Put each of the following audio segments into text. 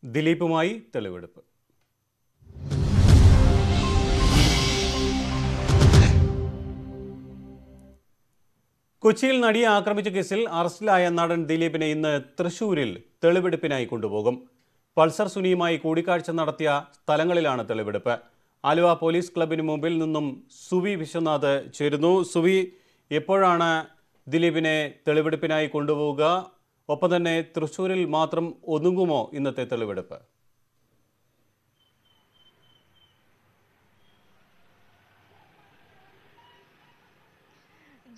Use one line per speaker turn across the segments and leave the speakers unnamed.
ദിലീപുമായി തെളിവെടുപ്പ്. കൊച്ചിയിൽ നടിയെ ആക്രമിച്ച കേസിൽ അറസ്റ്റിലായ നടൻ ദിലീപിനെ ഇന്ന് തൃശൂരിൽ തെളിവെടുപ്പിനായി കൊണ്ടുപോകും. പൾസർ സുനിയുമായി കൂടിക്കാഴ്ച നടത്തിയ സ്ഥലങ്ങളിലാണ് തെളിവെടുപ്പ്. ആലുവ പോലീസ് ക്ലബിന് മുമ്പിൽ നിന്നും സുവി വിശ്വനാഥ് ചേരുന്നു. സുവി, എപ്പോഴാണ് ദിലീപിനെ തെളിവെടുപ്പിനായി കൊണ്ടുപോവുക? ഒപ്പം തന്നെ തൃശൂരിൽ മാത്രം ഒതുങ്ങുമോ ഇന്നത്തെ തെളിവെടുപ്പ്?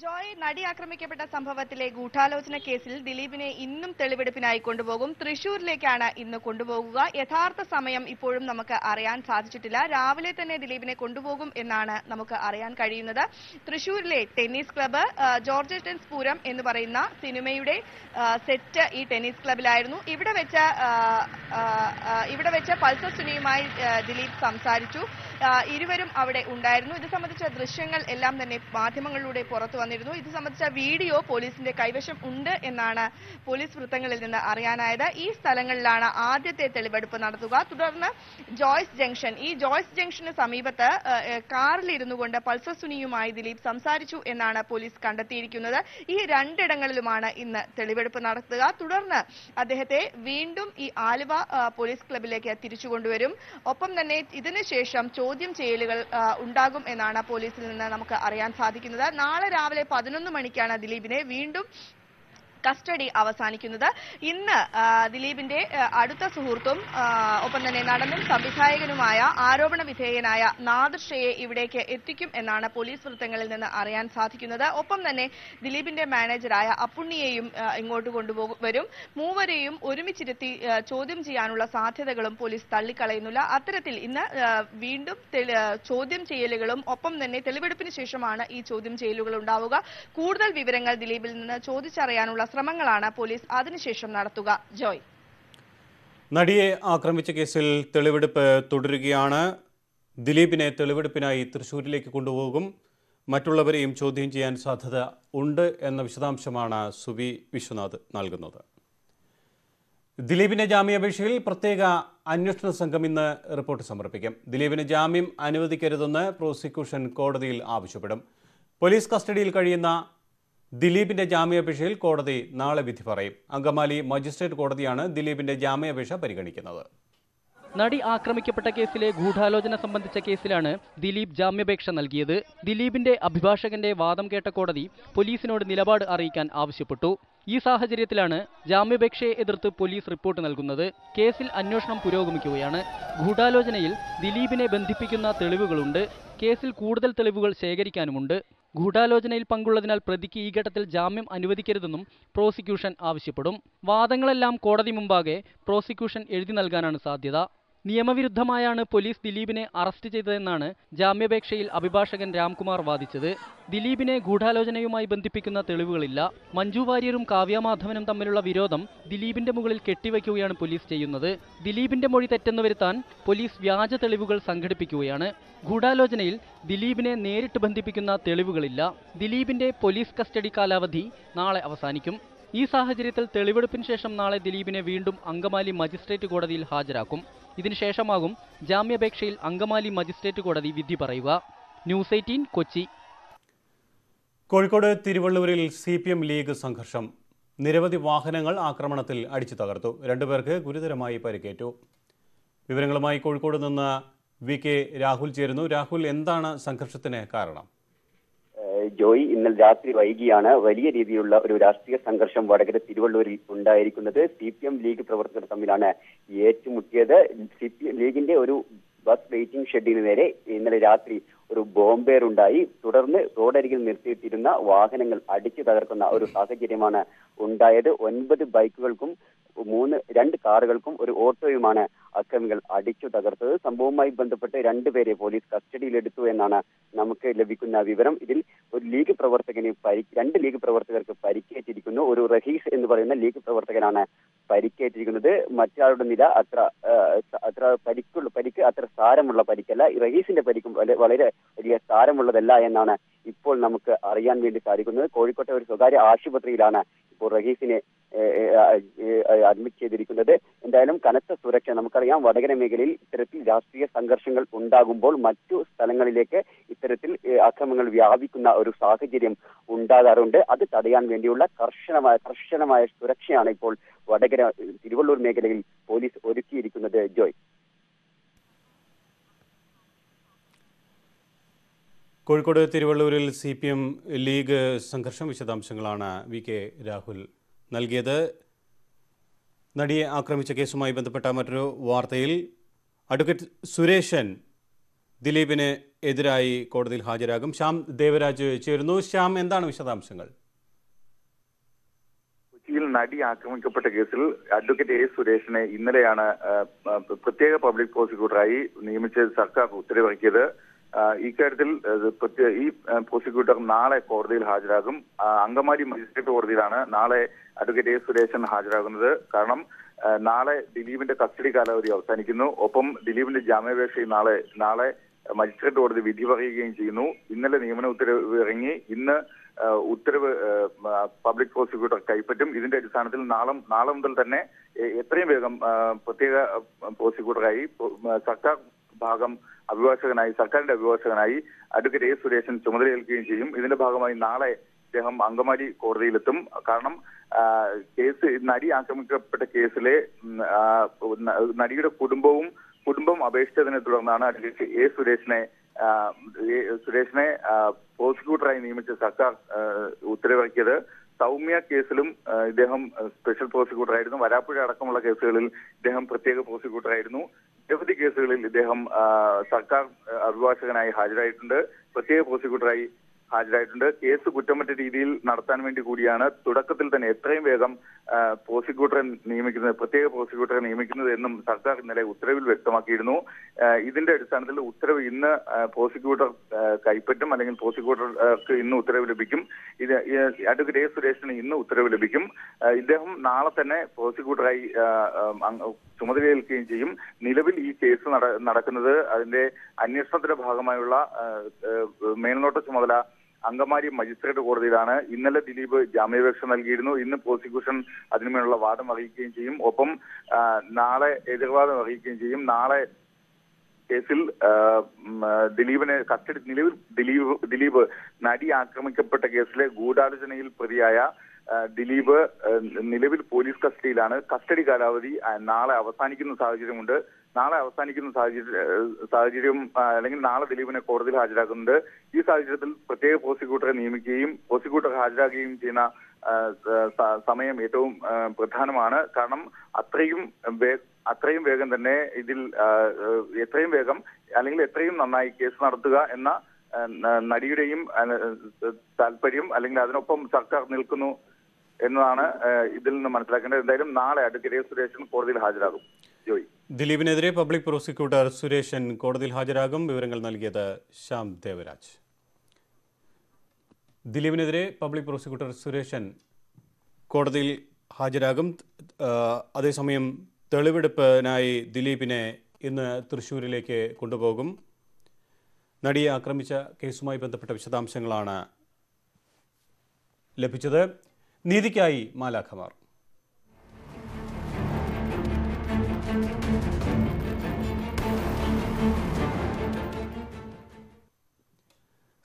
ജോയ്, നടി ആക്രമിക്കപ്പെട്ട സംഭവത്തിലെ ഗൂഢാലോചന കേസിൽ ദിലീപിനെ ഇന്നും തെളിവെടുപ്പിനായി കൊണ്ടുപോകും. തൃശൂരിലേക്കാണ് ഇന്ന് കൊണ്ടുപോകുക. യഥാർത്ഥ സമയം ഇപ്പോഴും നമുക്ക് അറിയാൻ സാധിച്ചിട്ടില്ല. രാവിലെ തന്നെ ദിലീപിനെ കൊണ്ടുപോകും എന്നാണ് നമുക്ക് അറിയാൻ കഴിയുന്നത്. തൃശൂരിലെ ടെന്നീസ് ക്ലബ്ബ് ജോർജ് പൂരം എന്ന് പറയുന്ന സിനിമയുടെ സെറ്റ് ഈ ടെന്നീസ് ക്ലബിലായിരുന്നു. ഇവിടെ വെച്ച് പൾസർ സുനിയുമായി ദിലീപ് സംസാരിച്ചു. ഇരുവരും അവിടെ ഉണ്ടായിരുന്നു. ഇത് സംബന്ധിച്ച ദൃശ്യങ്ങൾ എല്ലാം തന്നെ മാധ്യമങ്ങളിലൂടെ പുറത്തു വന്നിരുന്നു. ഇത് സംബന്ധിച്ച വീഡിയോ പോലീസിന്റെ കൈവശം ഉണ്ട് എന്നാണ് പോലീസ് വൃത്തങ്ങളിൽ നിന്ന് അറിയാനായത്. ഈ സ്ഥലങ്ങളിലാണ് ആദ്യത്തെ തെളിവെടുപ്പ് നടത്തുക. തുടർന്ന് ജോയ്സ് ജംഗ്ഷന് സമീപത്ത് കാറിലിരുന്നു കൊണ്ട് പൾസർ സുനിയുമായി ദിലീപ് സംസാരിച്ചു എന്നാണ് പോലീസ് കണ്ടെത്തിയിരിക്കുന്നത്. ഈ രണ്ടിടങ്ങളിലുമാണ് ഇന്ന് തെളിവെടുപ്പ് നടത്തുക. തുടർന്ന് അദ്ദേഹത്തെ വീണ്ടും ഈ ആലുവ പോലീസ് ക്ലബിലേക്ക് തിരിച്ചു കൊണ്ടുവരും. ഒപ്പം തന്നെ ഇതിനുശേഷം ചോദ്യം ചെയ്യലുകൾ ഉണ്ടാകും എന്നാണ് പോലീസിൽ നിന്ന് നമുക്ക് അറിയാൻ സാധിക്കുന്നത്. നാളെ രാവിലെ 11 മണിക്കാണ് ദിലീപിനെ വീണ്ടും കസ്റ്റഡി അവസാനിക്കുന്നത്. ഇന്ന് ദിലീപിന്റെ അടുത്ത സുഹൃത്തും ഒപ്പം തന്നെ നടനും സംവിധായകനുമായ ആരോപണ വിധേയനായ നാദിർ ഷയെ ഇവിടേക്ക് എത്തിക്കും എന്നാണ് പോലീസ് വൃത്തങ്ങളിൽ നിന്ന് അറിയാൻ സാധിക്കുന്നത്. ഒപ്പം തന്നെ ദിലീപിന്റെ മാനേജറായ അപ്പുണ്ണിയെയും ഇങ്ങോട്ട് കൊണ്ടുവരും. മൂവരെയും ഒരുമിച്ചിരുത്തി ചോദ്യം ചെയ്യാനുള്ള സാധ്യതകളും പോലീസ് തള്ളിക്കളയുന്നില്ല. അത്തരത്തിൽ ഇന്ന് വീണ്ടും ചോദ്യം ചെയ്യലുകളും ഒപ്പം തന്നെ തെളിവെടുപ്പിന് ശേഷമാണ് ഈ ചോദ്യം ചെയ്യലുകൾ ഉണ്ടാവുക. കൂടുതൽ വിവരങ്ങൾ ദിലീപിൽ നിന്ന് ചോദിച്ചറിയാനുള്ള ശ്രമങ്ങളാണ് പോലീസ് അതിനുശേഷം നടത്തുക. ജോയ്,
നടിയെ ആക്രമിച്ച കേസിൽ തെളിവെടുപ്പ് തുടരുകയാണ്. ദിലീപിനെ തെളിവെടുപ്പിനായി തൃശൂരിലേക്ക് കൊണ്ടുപോകും. മറ്റുള്ളവരെയും ചോദ്യം ചെയ്യാൻ സാധ്യത ഉണ്ട് എന്ന വിശദാംശമാണ് സുവി വിശ്വനാഥ് നൽകുന്നത്. ദിലീപിന്റെ ജാമ്യാപേക്ഷയിൽ പ്രത്യേക അന്വേഷണ സംഘം ഇന്ന് റിപ്പോർട്ട് സമർപ്പിക്കും. ദിലീപിന് ജാമ്യം അനുവദിക്കരുതെന്ന് പ്രോസിക്യൂഷൻ കോടതിയിൽ ആവശ്യപ്പെടും. പോലീസ് കസ്റ്റഡിയിൽ കഴിയുന്ന ദിലീപിന്റെ ജാമ്യാപേക്ഷയിൽ കോടതി നാളെ വിധി പറയും. അങ്കമാലി മജിസ്ട്രേറ്റ് കോടതിയാണ് ദിലീപിന്റെ ജാമ്യാപേക്ഷ പരിഗണിക്കുന്നത്.
നടി ആക്രമിക്കപ്പെട്ട കേസിലെ ഗൂഢാലോചന സംബന്ധിച്ച കേസിലാണ് ദിലീപ് ജാമ്യാപേക്ഷ നൽകിയത്. ദിലീപിന്റെ അഭിഭാഷകന്റെ വാദം കേട്ട കോടതി പോലീസിനോട് നിലപാട് അറിയിക്കാൻ ആവശ്യപ്പെട്ടു. ഈ സാഹചര്യത്തിലാണ് ജാമ്യാപേക്ഷയെ എതിർത്ത് പോലീസ് റിപ്പോർട്ട് നൽകുന്നത്. കേസിൽ അന്വേഷണം പുരോഗമിക്കുകയാണ്. ഗൂഢാലോചനയിൽ ദിലീപിനെ ബന്ധിപ്പിക്കുന്ന തെളിവുകളുണ്ട്. കേസിൽ കൂടുതൽ തെളിവുകൾ ശേഖരിക്കാനുമുണ്ട്. ഗൂഢാലോചനയിൽ പങ്കുള്ളതിനാൽ പ്രതിക്ക് ഈ ഘട്ടത്തിൽ ജാമ്യം അനുവദിക്കരുതെന്നും പ്രോസിക്യൂഷൻ ആവശ്യപ്പെടും. വാദങ്ങളെല്ലാം കോടതി മുമ്പാകെ പ്രോസിക്യൂഷൻ എഴുതി നൽകാനാണ് സാധ്യത. നിയമവിരുദ്ധമായാണ് പോലീസ് ദിലീപിനെ അറസ്റ്റ് ചെയ്തതെന്നാണ് ജാമ്യാപേക്ഷയിൽ അഭിഭാഷകൻ രാംകുമാർ വാദിച്ചത്. ദിലീപിനെ ഗൂഢാലോചനയുമായി ബന്ധിപ്പിക്കുന്ന തെളിവുകളില്ല. മഞ്ജു വാര്യരും കാവ്യ മാധവനും തമ്മിലുള്ള വിരോധം ദിലീപിന്റെ മുകളിൽ കെട്ടിവയ്ക്കുകയാണ് പോലീസ് ചെയ്യുന്നത്. ദിലീപിന്റെ മൊഴി തെറ്റെന്ന് വരുത്താൻ പോലീസ് വ്യാജ തെളിവുകൾ സംഘടിപ്പിക്കുകയാണ്. ഗൂഢാലോചനയിൽ ദിലീപിനെ നേരിട്ട് ബന്ധിപ്പിക്കുന്ന തെളിവുകളില്ല. ദിലീപിന്റെ പോലീസ് കസ്റ്റഡി കാലാവധി നാളെ അവസാനിക്കും. ഈ സാഹചര്യത്തിൽ തെളിവെടുപ്പിന് ശേഷം നാളെ ദിലീപിനെ വീണ്ടും അങ്കമാലി മജിസ്ട്രേറ്റ് കോടതിയിൽ ഹാജരാക്കും. ഇതിനുശേഷമാകും ജാമ്യാപേക്ഷയിൽ അങ്കമാലി മജിസ്ട്രേറ്റ് കോടതി വിധി പറയുക. ന്യൂസ് 18 കൊച്ചി.
കോഴിക്കോട് തിരുവള്ളൂരിൽ CPM ലീഗ് സംഘർഷം. നിരവധി വാഹനങ്ങൾ ആക്രമണത്തിൽ അടിച്ചു തകർത്തു. 2 പേർക്ക് ഗുരുതരമായി പരിക്കേറ്റു. വിവരങ്ങളുമായി കോഴിക്കോട് നിന്ന് VK രാഹുൽ ചേരുന്നു. രാഹുൽ, എന്താണ് സംഘർഷത്തിന് കാരണം?
ജോയ്, ഇന്നലെ രാത്രി വൈകിയാണ് വലിയ രീതിയിലുള്ള ഒരു രാഷ്ട്രീയ സംഘർഷം വടകര തിരുവള്ളൂരിൽ ഉണ്ടായിരിക്കുന്നത്. CPM ലീഗ് പ്രവർത്തകർ തമ്മിലാണ് ഏറ്റുമുട്ടിയത്. CPM ലീഗിന്റെ ഒരു ബസ് വെയിറ്റിംഗ് ഷെഡിന് നേരെ ഇന്നലെ രാത്രി ഒരു ബോംബേറുണ്ടായി. തുടർന്ന് റോഡരികിൽ നിർത്തിയിട്ടിരുന്ന വാഹനങ്ങൾ അടിച്ചു തകർക്കുന്ന ഒരു സാഹചര്യമാണ് ഉണ്ടായത്. 9 ബൈക്കുകൾക്കും 2 കാറുകൾക്കും ഒരു ഓട്ടോയുമാണ് അക്രമികൾ അടിച്ചു തകർത്തത്. സംഭവവുമായി ബന്ധപ്പെട്ട് 2 പേരെ പോലീസ് കസ്റ്റഡിയിലെടുത്തു എന്നാണ് നമുക്ക് ലഭിക്കുന്ന വിവരം. ഇതിൽ ഒരു ലീഗ് പ്രവർത്തകന് 2 ലീഗ് പ്രവർത്തകർക്ക് പരിക്കേറ്റിരിക്കുന്നു. ഒരു റഹീസ് എന്ന് പറയുന്ന ലീഗ് പ്രവർത്തകനാണ് പരിക്കേറ്റിരിക്കുന്നത്. മറ്റൊരാളുടെ നില അത്ര പരിക്ക് അത്ര സാരമുള്ള പരിക്കല്ല. റഹീസിന്റെ പരിക്കും വളരെ വലിയ സാരമുള്ളതല്ല എന്നാണ് ഇപ്പോൾ നമുക്ക് അറിയാൻ വേണ്ടി സാധിക്കുന്നത്. കോഴിക്കോട്ടെ ഒരു സ്വകാര്യ ആശുപത്രിയിലാണ് ഇപ്പോൾ റഹീസിനെ അഡ്മിറ്റ് ചെയ്തിരിക്കുന്നത്. എന്തായാലും കനത്ത സുരക്ഷ, നമുക്കറിയാം വടകര മേഖലയിൽ ഇത്തരത്തിൽ രാഷ്ട്രീയ സംഘർഷങ്ങൾ ഉണ്ടാകുമ്പോൾ മറ്റു സ്ഥലങ്ങളിലേക്ക് ഇത്തരത്തിൽ അക്രമങ്ങൾ വ്യാപിക്കുന്ന ഒരു സാഹചര്യം ഉണ്ടാകാറുണ്ട്. അത് തടയാൻ വേണ്ടിയുള്ള കർശനമായ സുരക്ഷയാണ് ഇപ്പോൾ വടകര തിരുവള്ളൂർ മേഖലയിൽ പോലീസ് ഒരുക്കിയിരിക്കുന്നത്. ജോയ്,
കോഴിക്കോട് തിരുവള്ളൂരിൽ CPM ലീഗ് സംഘർഷം വിശദാംശങ്ങളാണ് VK രാഹുൽ നൽകിയത്. നടിയെ ആക്രമിച്ച കേസുമായി ബന്ധപ്പെട്ട മറ്റൊരു വാർത്തയിൽ അഡ്വക്കേറ്റ് സുരേഷൻ ദിലീപിന് എതിരായി കോടതിയിൽ ഹാജരാകും. ശ്യാം ദേവരാജ് ചേരുന്നു. ശ്യാം, എന്താണ് വിശദാംശങ്ങൾ?
കൊച്ചിയിൽ നടി ആക്രമിക്കപ്പെട്ട കേസിൽ അഡ്വക്കേറ്റ് A സുരേഷിനെ ഇന്നലെയാണ് പ്രത്യേക പബ്ലിക് പ്രോസിക്യൂട്ടറായി നിയമിച്ച് സർക്കാർ ഉത്തരവിറക്കിയത്. ഇക്കാര്യത്തിൽ ഈ പ്രോസിക്യൂട്ടർ നാളെ കോടതിയിൽ ഹാജരാകും. അങ്കമാലി മജിസ്ട്രേറ്റ് കോടതിയിലാണ് നാളെ അഡ്വക്കേറ്റ് A സുരേഷൻ ഹാജരാകുന്നത്. കാരണം നാളെ ദിലീപിന്റെ കസ്റ്റഡി കാലാവധി അവസാനിക്കുന്നു. ഒപ്പം ദിലീപിന്റെ ജാമ്യാപേക്ഷയിൽ നാളെ മജിസ്ട്രേറ്റ് കോടതി വിധി പറയുകയും ചെയ്യുന്നു. ഇന്നലെ നിയമന ഉത്തരവ് ഇറങ്ങി. ഇന്ന് ഉത്തരവ് പബ്ലിക് പ്രോസിക്യൂട്ടർ കൈപ്പറ്റും. ഇതിന്റെ അടിസ്ഥാനത്തിൽ നാളെ മുതൽ തന്നെ എത്രയും വേഗം പ്രത്യേക പ്രോസിക്യൂട്ടറായി സർക്കാരിന്റെ അഭിഭാഷകനായി അഡ്വക്കേറ്റ് A സുരേഷൻ ചുമതലയേൽക്കുകയും ചെയ്യും. ഇതിന്റെ ഭാഗമായി നാളെ അദ്ദേഹം അങ്കമാലി കോടതിയിലെത്തും. കാരണം നടി ആക്രമിക്കപ്പെട്ട കേസിലെ നടിയുടെ കുടുംബം അപേക്ഷിച്ചതിനെ തുടർന്നാണ് അഡ്വക്കേറ്റ് A സുരേഷിനെ പ്രോസിക്യൂട്ടറായി നിയമിച്ച സർക്കാർ ഉത്തരവിറക്കിയത്. സൗമ്യ കേസിലും ഇദ്ദേഹം സ്പെഷ്യൽ പ്രോസിക്യൂട്ടറായിരുന്നു. വരാപ്പുഴ അടക്കമുള്ള കേസുകളിൽ ഇദ്ദേഹം പ്രത്യേക പ്രോസിക്യൂട്ടറായിരുന്നു. നിരവധി കേസുകളിൽ ഇദ്ദേഹം സർക്കാർ അഭിഭാഷകനായി ഹാജരായിട്ടുണ്ട്, പ്രത്യേക പ്രോസിക്യൂട്ടറായി ഹാജരായിട്ടുണ്ട്. കേസ് കുറ്റമറ്റ രീതിയിൽ നടത്താൻ വേണ്ടി കൂടിയാണ് തുടക്കത്തിൽ തന്നെ എത്രയും വേഗം പ്രത്യേക പ്രോസിക്യൂട്ടറെ നിയമിക്കുന്നത് എന്നും സർക്കാർ ഇന്നലെ ഉത്തരവിൽ വ്യക്തമാക്കിയിരുന്നു. ഇതിന്റെ അടിസ്ഥാനത്തിൽ ഉത്തരവ് ഇന്ന് പ്രോസിക്യൂട്ടർ കൈപ്പറ്റും, അല്ലെങ്കിൽ പ്രോസിക്യൂട്ടർക്ക് ഇന്ന് ഉത്തരവ് ലഭിക്കും. അഡ്വക്കേറ്റ് A സുരേഷിന് ഇന്ന് ഉത്തരവ് ലഭിക്കും. ഇദ്ദേഹം നാളെ തന്നെ പ്രോസിക്യൂട്ടറായി ചുമതലയേൽക്കുകയും ചെയ്യും. നിലവിൽ ഈ കേസ് നടക്കുന്നത് അതിന്റെ അന്വേഷണത്തിന്റെ ഭാഗമായുള്ള മേൽനോട്ട ചുമതല അങ്കമാലി മജിസ്ട്രേറ്റ് കോടതിയിലാണ്. ഇന്നലെ ദിലീപ് ജാമ്യാപേക്ഷ നൽകിയിരുന്നു. ഇന്ന് പ്രോസിക്യൂഷൻ അതിനുമേലുള്ള വാദം അറിയിക്കുകയും ചെയ്യും. ഒപ്പം നാളെ എതിർവാദം അറിയിക്കുകയും ചെയ്യും. നാളെ കേസിൽ ദിലീപ് നടി ആക്രമിക്കപ്പെട്ട കേസിലെ ഗൂഢാലോചനയിൽ പ്രതിയായ ദിലീപ് നിലവിൽ പോലീസ് കസ്റ്റഡിയിലാണ്. കസ്റ്റഡി കാലാവധി നാളെ അവസാനിക്കുന്ന സാഹചര്യമുണ്ട്. അല്ലെങ്കിൽ നാളെ ദിലീപിനെ കോടതിയിൽ ഹാജരാക്കുന്നുണ്ട്. ഈ സാഹചര്യത്തിൽ പ്രത്യേക പ്രോസിക്യൂട്ടറെ നിയമിക്കുകയും പ്രോസിക്യൂട്ടർ ഹാജരാക്കുകയും ചെയ്യുന്ന സമയം ഏറ്റവും പ്രധാനമാണ്. കാരണം അത്രയും വേഗം തന്നെ ഇതിൽ എത്രയും വേഗം അല്ലെങ്കിൽ എത്രയും നന്നായി കേസ് നടത്തുക എന്ന നടിയുടെയും താല്പര്യം, അല്ലെങ്കിൽ അതിനൊപ്പം സർക്കാർ നിൽക്കുന്നു എന്നതാണ് ഇതിൽ നിന്ന് മനസ്സിലാക്കേണ്ടത്. എന്തായാലും നാളെ അഡ്വക്കേറ്റ് A സുരേഷൻ കോടതിയിൽ ഹാജരാകും. ജോയ്,
ദിലീപിനെതിരെ പബ്ലിക് പ്രോസിക്യൂട്ടർ സുരേഷൻ കോടതിയിൽ ഹാജരാകും. വിവരങ്ങൾ നൽകിയത് ശ്യാം ദേവരാജ്. ദിലീപിനെതിരെ പബ്ലിക് പ്രോസിക്യൂട്ടർ സുരേഷൻ കോടതിയിൽ ഹാജരാകും. അതേസമയം തെളിവെടുപ്പിനായി ദിലീപിനെ ഇന്ന് തൃശ്ശൂരിലേക്ക് കൊണ്ടുപോകും. നടിയെ ആക്രമിച്ച കേസുമായി ബന്ധപ്പെട്ട വിശദാംശങ്ങളാണ് ലഭിച്ചത്. നീതിക്കായി മാലാഖമാർ.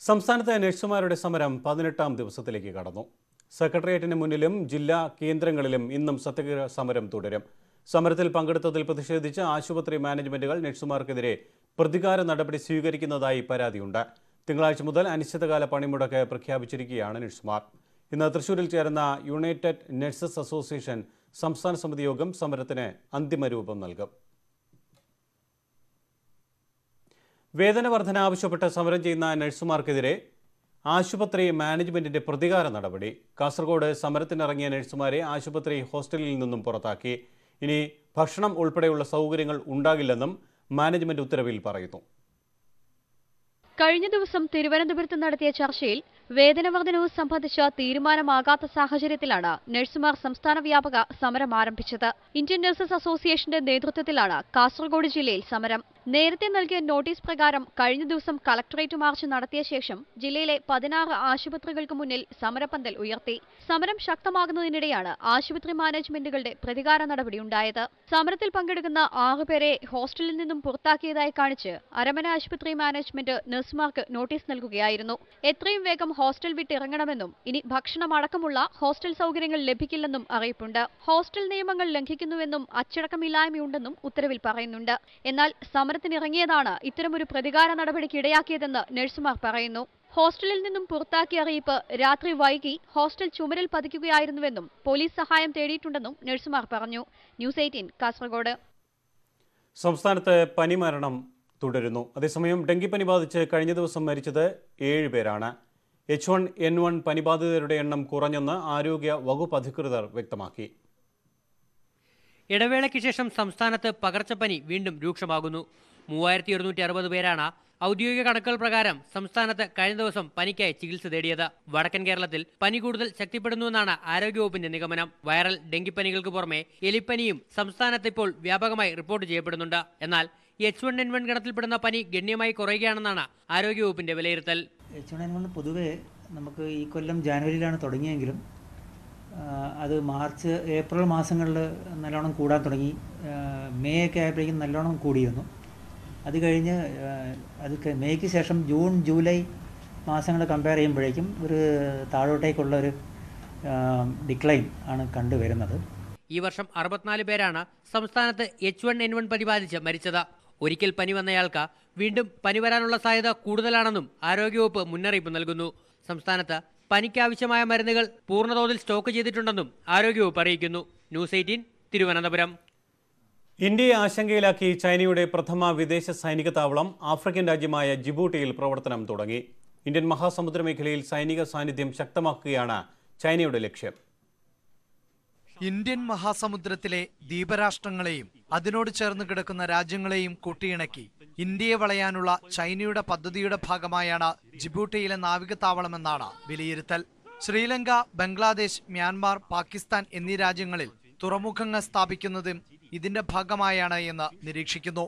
സംസ്ഥാനത്തെ നഴ്സുമാരുടെ സമരം 18ാം ദിവസത്തിലേക്ക് കടന്നു. സെക്രട്ടേറിയറ്റിന് മുന്നിലും ജില്ലാ കേന്ദ്രങ്ങളിലും ഇന്നും സത്യഗ്രഹ സമരം തുടരും. സമരത്തിൽ പങ്കെടുത്തതിൽ പ്രതിഷേധിച്ച് ആശുപത്രി മാനേജ്മെന്റുകൾ നഴ്സുമാർക്കെതിരെ പ്രതികാര നടപടി സ്വീകരിക്കുന്നതായി പരാതിയുണ്ട്. തിങ്കളാഴ്ച മുതൽ അനിശ്ചിതകാല പണിമുടക്ക് പ്രഖ്യാപിച്ചിരിക്കുകയാണ് നഴ്സുമാർ. ഇന്ന് തൃശൂരിൽ ചേർന്ന യുണൈറ്റഡ് നഴ്സസ് അസോസിയേഷൻ സംസ്ഥാന സമിതി യോഗം സമരത്തിന് അന്തിമ രൂപം നൽകും. വേതന വർധന ആവശ്യപ്പെട്ട് സമരം ചെയ്യുന്ന നഴ്സുമാർക്കെതിരെ ആശുപത്രി മാനേജ്മെന്റിന്റെ പ്രതികാര നടപടി. കാസർഗോഡ് സമരത്തിനിറങ്ങിയ നഴ്സുമാരെ ആശുപത്രി ഹോസ്റ്റലിൽ നിന്നും പുറത്താക്കി. ഇനി ഭക്ഷണം ഉൾപ്പെടെയുള്ള സൗകര്യങ്ങൾ ഉണ്ടാകില്ലെന്നും മാനേജ്മെന്റ് ഉത്തരവിൽ പറയുന്നു.
കഴിഞ്ഞ ദിവസം തിരുവനന്തപുരത്ത് നടത്തിയ ചർച്ചയിൽ വേതന വർധനവ് സംബന്ധിച്ച് തീരുമാനമാകാത്ത സാഹചര്യത്തിലാണ് നഴ്സുമാർ സംസ്ഥാന വ്യാപക സമരം ആരംഭിച്ചത്. ഇന്ത്യൻ നഴ്സസ് അസോസിയേഷന്റെ നേതൃത്വത്തിലാണ് കാസർഗോഡ് ജില്ലയിൽ സമരം. നേരത്തെ നൽകിയ നോട്ടീസ് പ്രകാരം കഴിഞ്ഞ ദിവസം കളക്ടറേറ്റ് മാർച്ച് നടത്തിയ ശേഷം ജില്ലയിലെ 16 ആശുപത്രികൾക്ക് മുന്നിൽ സമരപന്തൽ ഉയർത്തി. സമരം ശക്തമാകുന്നതിനിടെയാണ് ആശുപത്രി മാനേജ്മെന്റുകളുടെ പ്രതികാര നടപടിയുണ്ടായത്. സമരത്തിൽ പങ്കെടുക്കുന്ന 6 പേരെ ഹോസ്റ്റലിൽ നിന്നും പുറത്താക്കിയതായി കാണിച്ച് അരമന ആശുപത്രി മാനേജ്മെന്റ് നഴ്സുമാർക്ക് നോട്ടീസ് നൽകുകയായിരുന്നു. എത്രയും വേഗം ഹോസ്റ്റൽ വിട്ടിറങ്ങണമെന്നും ഇനി ഭക്ഷണമടക്കമുള്ള ഹോസ്റ്റൽ സൗകര്യങ്ങൾ ലഭിക്കില്ലെന്നും അറിയിപ്പുണ്ട്. ഹോസ്റ്റൽ നിയമങ്ങൾ ലംഘിക്കുന്നുവെന്നും അച്ചടക്കമില്ലായ്മയുണ്ടെന്നും ഉത്തരവിൽ പറയുന്നുണ്ട്. എന്നാൽ സമരത്തിനിറങ്ങിയതാണ് ഇത്തരമൊരു പ്രതികാര നടപടിക്ക് ഇടയാക്കിയതെന്ന് നഴ്സുമാർ പറയുന്നു. ഹോസ്റ്റലിൽ നിന്നും പുറത്താക്കിയ അറിയിപ്പ് രാത്രി വൈകി ഹോസ്റ്റൽ ചുമരിൽ പതിക്കുകയായിരുന്നുവെന്നും പോലീസ് സഹായം തേടിയിട്ടുണ്ടെന്നും നഴ്സുമാർ പറഞ്ഞു. ന്യൂസ് 18 കാസർഗോഡ്.
സംസ്ഥാനത്ത് പനിമരണം തുടരുന്നു. അതേസമയം ഡെങ്കിപ്പനി ബാധിച്ച് കഴിഞ്ഞ ദിവസം മരിച്ചത് 7 പേരാണ്. H1N1 പനിബാധിതരുടെ എണ്ണം കുറഞ്ഞെന്ന് ആരോഗ്യ വകുപ്പ് അധികൃതർ വ്യക്തമാക്കി.
ഇടവേളയ്ക്ക് ശേഷം സംസ്ഥാനത്ത് പകർച്ചപ്പനി വീണ്ടും രൂക്ഷമാകുന്നു. 3260 പേരാണ് ഔദ്യോഗിക കണക്കുകൾ പ്രകാരം സംസ്ഥാനത്ത് കഴിഞ്ഞ ദിവസം പനിക്കായി ചികിത്സ തേടിയത്. വടക്കൻ കേരളത്തിൽ പനി കൂടുതൽ ശക്തിപ്പെടുന്നുവെന്നാണ് ആരോഗ്യവകുപ്പിന്റെ നിഗമനം. വൈറൽ ഡെങ്കിപ്പനികൾക്ക് പുറമെ എലിപ്പനിയും സംസ്ഥാനത്ത് ഇപ്പോൾ വ്യാപകമായി റിപ്പോർട്ട് ചെയ്യപ്പെടുന്നുണ്ട്. എന്നാൽ H1N1 ഗണത്തിൽപ്പെടുന്ന പനി ഗണ്യമായി കുറയുകയാണെന്നാണ് ആരോഗ്യവകുപ്പിന്റെ വിലയിരുത്തൽ.
H1N1 പൊതുവെ നമുക്ക് ഈ കൊല്ലം ജാനുവരിയിലാണ് തുടങ്ങിയെങ്കിലും അത് മാർച്ച് ഏപ്രിൽ മാസങ്ങളിൽ നല്ലോണം കൂടാൻ തുടങ്ങി. മെയ് ഒക്കെ ആയപ്പോഴേക്കും നല്ലോണം കൂടിയിരുന്നു. അത് കഴിഞ്ഞ് മെയ്ക്ക് ശേഷം ജൂൺ ജൂലൈ മാസങ്ങൾ കമ്പയർ ചെയ്യുമ്പോഴേക്കും ഒരു താഴോട്ടേക്കുള്ള ഒരു ഡിക്ലൈൻ ആണ് കണ്ടുവരുന്നത്.
ഈ വർഷം 64 പേരാണ് സംസ്ഥാനത്ത് H1N1 പനി ബാധിച്ച് മരിച്ചത്. ഒരിക്കൽ പനി വന്നയാൾക്ക് വീണ്ടും പനി വരാനുള്ള സാധ്യത കൂടുതലാണെന്നും ആരോഗ്യവകുപ്പ് മുന്നറിയിപ്പ് നൽകുന്നു. സംസ്ഥാനത്ത് പനിക്കാവശ്യമായ മരുന്നുകൾ പൂർണ്ണതോതിൽ സ്റ്റോക്ക് ചെയ്തിട്ടുണ്ടെന്നും ആരോഗ്യവകുപ്പ് അറിയിക്കുന്നു. ന്യൂസ് 18 തിരുവനന്തപുരം.
ഇന്ത്യയെ ആശങ്കയിലാക്കി ചൈനയുടെ പ്രഥമ വിദേശ സൈനിക താവളം ആഫ്രിക്കൻ രാജ്യമായ ജിബൂട്ടിയിൽ പ്രവർത്തനം തുടങ്ങി. ഇന്ത്യൻ മഹാസമുദ്ര മേഖലയിൽ സൈനിക സാന്നിധ്യം ശക്തമാക്കുകയാണ് ചൈനയുടെ ലക്ഷ്യം.
ഇന്ത്യൻ മഹാസമുദ്രത്തിലെ ദ്വീപരാഷ്ട്രങ്ങളെയും അതിനോട് ചേർന്ന് കിടക്കുന്ന രാജ്യങ്ങളെയും കൂട്ടിയിണക്കി ഇന്ത്യയെ വളയാനുള്ള ചൈനയുടെ പദ്ധതിയുടെ ഭാഗമായാണ് ജിബൂട്ടിയിലെ നാവികത്താവളമെന്നാണ് വിലയിരുത്തൽ. ശ്രീലങ്ക, ബംഗ്ലാദേശ്, മ്യാൻമാർ, പാകിസ്ഥാൻ എന്നീ രാജ്യങ്ങളിൽ തുറമുഖങ്ങൾ സ്ഥാപിക്കുന്നതും ഇതിന്റെ ഭാഗമായാണ് എന്ന് നിരീക്ഷിക്കുന്നു.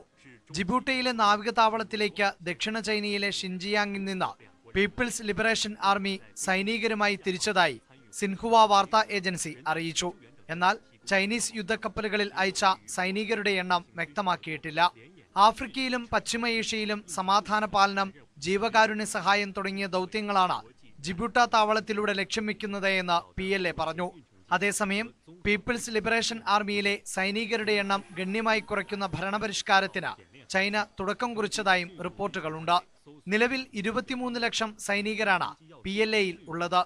ജിബൂട്ടിയിലെ നാവികതാവളത്തിലേക്ക് ദക്ഷിണ ചൈനയിലെ ഷിൻജിയാങ്ങിൽ നിന്ന് പീപ്പിൾസ് ലിബറേഷൻ ആർമി സൈനികരുമായി തിരിച്ചതായി സിൻഹുവ വാർത്താ ഏജൻസി അറിയിച്ചു. എന്നാൽ ചൈനീസ് യുദ്ധക്കപ്പലുകളിൽ അയച്ച സൈനികരുടെ എണ്ണം വ്യക്തമാക്കിയിട്ടില്ല. ആഫ്രിക്കയിലും പശ്ചിമ ഏഷ്യയിലും സമാധാന പാലനം, ജീവകാരുണ്യ സഹായം തുടങ്ങിയ ദൗത്യങ്ങളാണ് ജിബൂട്ട താവളത്തിലൂടെ ലക്ഷ്യം വെക്കുന്നത് എന്ന് PLA പറഞ്ഞു. അതേസമയം പീപ്പിൾസ് ലിബറേഷൻ ആർമിയിലെ സൈനികരുടെ എണ്ണം ഗണ്യമായി കുറയ്ക്കുന്ന ഭരണപരിഷ്കാരത്തിന് ചൈന തുടക്കം കുറിച്ചതായും റിപ്പോർട്ടുകളുണ്ട്. നിലവിൽ 23 ലക്ഷം സൈനികരാണ് PLAയിൽ ഉള്ളത്.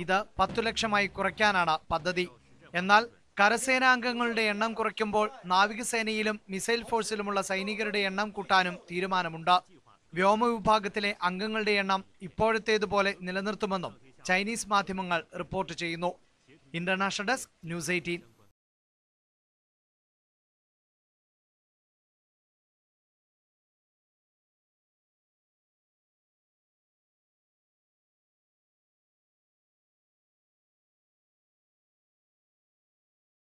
ഇത് 10 ലക്ഷമായി കുറയ്ക്കാനാണ് പദ്ധതി. എന്നാൽ കരസേനാംഗങ്ങളുടെ എണ്ണം കുറയ്ക്കുമ്പോൾ നാവികസേനയിലും മിസൈൽ ഫോഴ്സിലുമുള്ള സൈനികരുടെ എണ്ണം കൂട്ടാനും തീരുമാനമുണ്ട്. വ്യോമവിഭാഗത്തിലെ അംഗങ്ങളുടെ എണ്ണം ഇപ്പോഴത്തേതുപോലെ നിലനിർത്തുമെന്നും ചൈനീസ് മാധ്യമങ്ങൾ റിപ്പോർട്ട് ചെയ്യുന്നു. International desk, news 18.